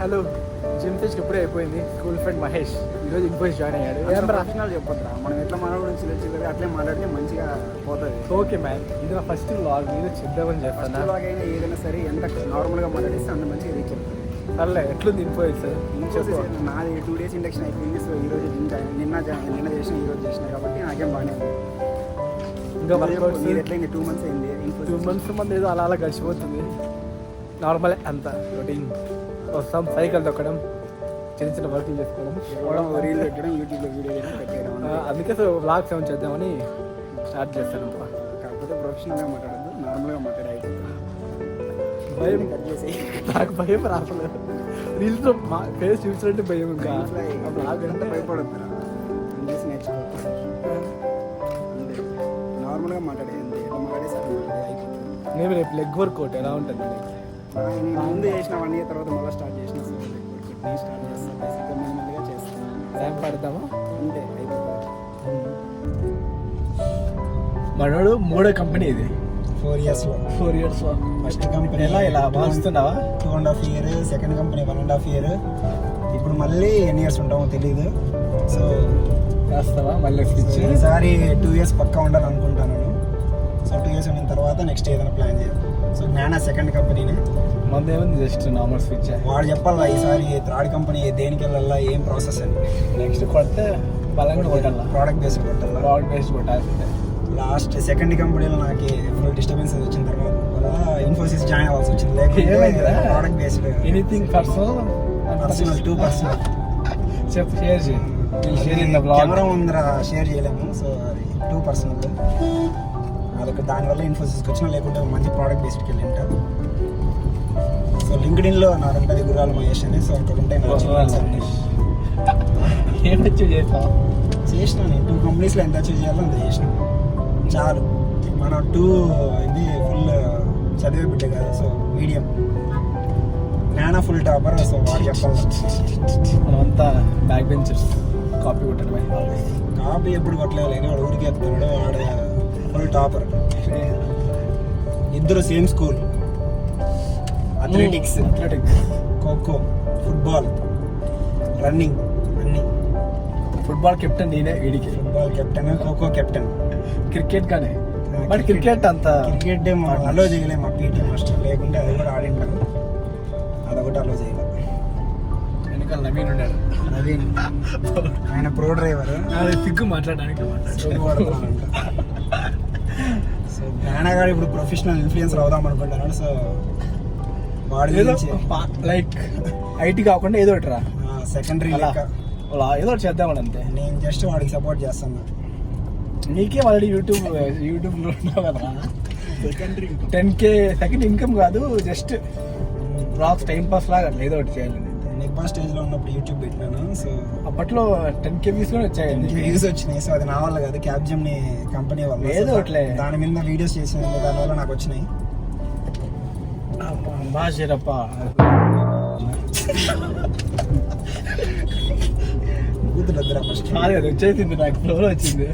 Hello, gym pest ఇప్పుడే అయిపోయింది. School friend Mahesh ఈరోజు ఇన్ఫోసిస్ జాయిన్ అయ్యాడు. ఏం ప్రొఫెషనల్ చెప్పొద్దురా, మనం ఎట్లా మాట్లాడడం చిల్లర అట్లే మాట్లాడితే మంచిగా పోతుంది. ఓకే మ్యాన్, ఇది నా ఫస్ట్ వ్లాగ్. మీరు చెప్దామని చెప్పాను. వ్లాగ్ అయినా ఏదైనా సరే ఎంత నార్మల్గా మాట్లాడిస్తే అంత మంచిగా రీచ్ అవుతుంది. అట్లే ఎట్లుంది ఇన్ఫోసిస్? నాది 2 days ఇండక్షన్ అయిపోయింది. సో ఈ రోజు జిమ్ నిన్న చేసిన ఈరోజు చేసిన కాబట్టి నాకేం బాగానే ఉంది. ఇంకా వర్కౌట్స్ ఎట్లయింది? 2 months అయింది. 2 months మంది ఏదో అలా అలా గడిచిపోతుంది. నార్మల్ అంత రొటీన్. వస్తాం, సైకిల్ తొక్కడం, చిన్న చిన్న వర్క్లు చేసుకోవడం, రీల్ పెట్టడం, యూట్యూబ్లో వీడియో పెట్టడం. అందుకే సో వ్లాగ్స్ ఏమైనా చేద్దామని స్టార్ట్ చేస్తాను. కాకపోతే ప్రొఫెషనల్గా మాట్లాడద్దు, నార్మల్గా మాట్లాడే అయిపోతుంది. భయం కట్ చేసి నాకు భయం రావట్లేదు. రీల్స్లో మా ఫేస్ చూసినట్టు భయం. ఇంకా బ్లాగ్ అంతా భయపడద్దు, ఇంగ్లీష్ నేర్చుకోవచ్చు. నార్మల్గా మాట్లాడేది ఎట్లా మాట్లాడేసారి అయిపోతుంది. నేను రేపు లెగ్ వర్కౌట్ ఎలా ఉంటుంది? ముందు చేసిన 1 year తర్వాత మళ్ళీ స్టార్ట్ చేసిన. సో నేను స్టార్ట్ చేస్తాను, బేసిక్గా మెల్లిగా చేస్తాను. టైం పడతామా? అంతే, అయిపోతుంది. మనోడు 3వ కంపెనీ ఇది. 4 years 4 years ఫస్ట్ కంపెనీ ఎలా ఇలా మారుస్తున్నావా? 2.5 year, సెకండ్ కంపెనీ 1.5 year. ఇప్పుడు మళ్ళీ ఎన్ని ఇయర్స్ ఉంటామో తెలియదు. సో చేస్తావా మళ్ళీ స్విచ్? ఈసారి 2 years పక్కా ఉండాలనుకుంటాను. సో 2 years అయిన తర్వాత నెక్స్ట్ ఏదైనా ప్లాన్ చేయాలి. సో జ్ఞాన సెకండ్ కంపెనీనే. మందేముంది, జస్ట్ నార్మల్ స్విచ్. వాడు చెప్పాలా ఈసారి థర్డ్ కంపెనీ దేనికి వెళ్ళాలా, ఏం ప్రాసెస్ అని. నెక్స్ట్ కొడితే బలంగా కొట్టాల, ప్రోడక్ట్ బేస్డ్ కొట్టాలా. ప్రోడక్ట్ బేస్డ్ కొట్టాల్సిందే. లాస్ట్ సెకండ్ కంపెనీలో నాకు ఫుల్ డిస్టర్బెన్స్ వచ్చిన తర్వాత వల్ల ఇన్ఫోసిస్ జాయిన్ అవ్వాల్సి వచ్చింది. లేకపోతే ప్రోడక్ట్ బేస్డ్ ఎనీథింగ్ పర్సనల్ 2%. చెప్పు, షేర్ చేయి. కెమెరా ముందర షేర్ చేయలేము. సో అది 2%. అదొక దానివల్ల ఇన్ఫోసిస్కి వచ్చినా, లేకుంటే మంచి ప్రోడక్ట్ బేస్డ్కి వెళ్ళి ఉంటారు. సో లింక్డ్ఇన్లో నా ఉంటుంది గురాల మహేష్ అని. సో అక్కడ ఉంటాయి నా ఏం అచీవ్ చేస్తావు? చేసిన నేను 2 companiesలో ఎంత అచీవ్ చేయాలో అంత చేసిన. చాలు. మనం 2 ఇది ఫుల్ చదివే బిడ్డే కాదు. So medium. జ్ఞాన ఫుల్ టాపర్. సో వాడు చెప్పాలి. మనమంతా బ్యాక్ బెంచర్స్, కాపీ కొట్టడమే. కాపీ ఎప్పుడు కొట్టలేదు, వాడు ఊరికి చెప్తున్నాడు. వాడు ఫుల్ టాపర్. ఇద్దరు same school. Athletics, kho kho, football, running అన్నీ. ఫుట్బాల్ కెప్టెన్ నేనే వీడికి. Football captain, kho kho captain. Cricket కానీ బట్ క్రికెట్ అంత క్రికెట్ అలో చేయలేము. మా పీటీ మాస్టర్ లేకుంటే అది కూడా ఆడింటారు. అదొకటి అలో చేయలేదు. వెనకాల నవీన్ ఉన్నాడు. నవీన్ ఆయన ప్రో డ్రైవర్. సిగ్గు మాట్లాడడానికి. సో జ్ఞానగాడు ఇప్పుడు ప్రొఫెషనల్ ఇన్ఫ్లుయెన్సర్ అవుదాం అనుకుంటున్నాడు. సో వాడు లైక్ ఐటీ కాకుండా ఏదో ఒకటి రా, సెకండరీ ఏదో ఒకటి చేద్దామని అంతే. నేను జస్ట్ వాడికి సపోర్ట్ చేస్తాను. నీకే ఆల్రెడీ యూట్యూబ్లో ఉన్నావు కదా. సెకండరీ 10K సెకండ్ ఇన్కమ్ కాదు, జస్ట్ బ్లాగ్స్ టైం పాస్ లాగా అట్లా ఏదో ఒకటి చేయాలి. నిగ్మా స్టేజ్లో ఉన్నప్పుడు యూట్యూబ్ పెట్టినాను. సో అప్పట్లో 10K వ్యూస్ కూడా వచ్చాయి. వ్యూస్ వచ్చినాయి. సో అది నా వల్ల కాదు, క్యాప్జెమినీ కంపెనీ వల్ల. ఏదో ఒకట్లే దాని మీద వీడియోస్ చేసినందుకు దానివల్ల నాకు వచ్చినాయి. బాగా చేరప్ప. కూతురు వద్దురా ఫస్ట్. వచ్చేసింది, నాకు ఫ్లో వచ్చింది.